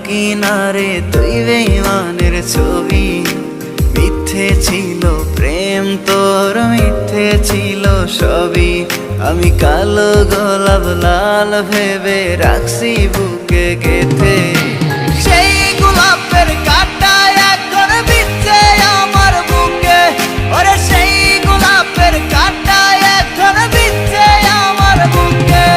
কিনারে তুই বেঈমানের ছবি। মিথ্যে ছিল প্রেম তোর, মিথ্যে ছিল সবই। আমি কালো গোলাপ লাল ভেবে রাখছি বুকে গেথে। সেই গোলাপের কাঁটা এখন বিচ্ছে আমার বুকে, ওরে সেই গোলাপের কাঁটা এখন বিচ্ছে আমার বুকে।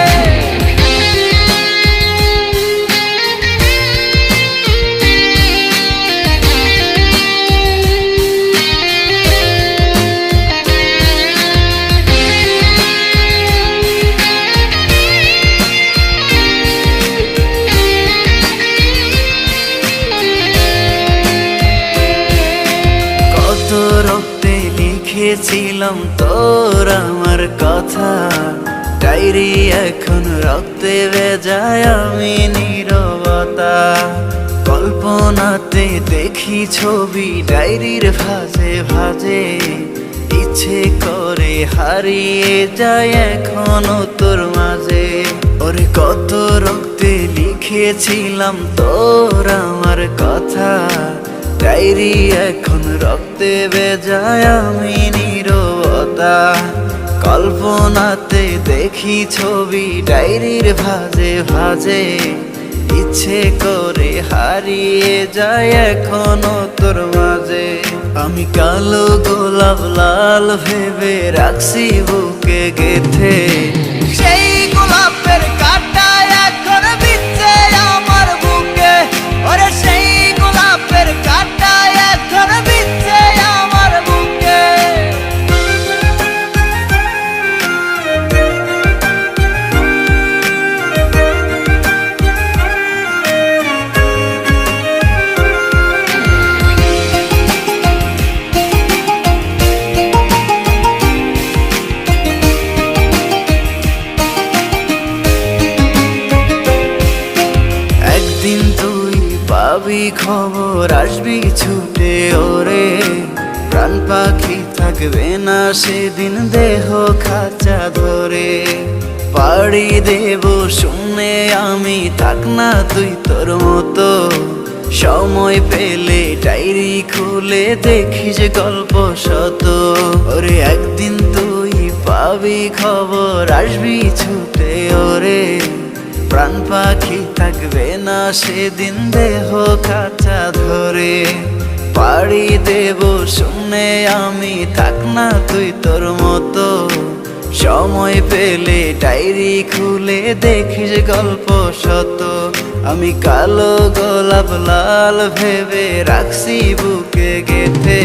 রক্তে লিখেছিলাম তোর আমার কথা, ডায়েরি এখন রক্তে ভেজায় আমি নীরবতা। কল্পনাতে দেখি ছবি ডায়েরির ভাঁজে ভাঁজে, ইচ্ছে করে হারিয়ে যায় এখনো তোর মাঝে। ওরে কত রক্তে লিখেছিলাম তোর আমার কথা, ডায়েরি এখন রক্তে ভেজায় আমি নীরবতা। কল্পনাতে দেখি ছবি ডায়েরির ভাঁজে ভাঁজে, ইচ্ছে করে হারিয়ে যায় এখনো তোর মাঝে। আমি কালো গোলাপ লাল ভেবে রাখছি বুকে গেথে। সেই গোলাপের কাঁটা এখন বিচ্ছে আমার বুকে, ওরে সেই গোলাপের কাঁটা এখন বিচ্ছে আমার বুকে। একদিন তুই পাবি খবর, আসবি ছুটে ওরে। প্রাণ পাখি থাকবে না সেদিন দেহ খাঁচা ধরে। পাড়ি দেব শুনে আমি, থাক না তুই তোর মতো। সময় পেলে ডায়েরি খুলে দেখিস গল্প শত। ওরে একদিন তুই পাবি খবর, আসবি ছুটে ওরে। প্রাণ পাখি থাকবে না সেদিন দেহ খাঁচা ধরে। পাড়ি দেব শুনে আমি, থাক না তুই তোর মতো। সময় পেলে ডায়েরি খুলে দেখিস গল্প শত। আমি কালো গোলাপ লাল ভেবে রাখছি বুকে গেথে।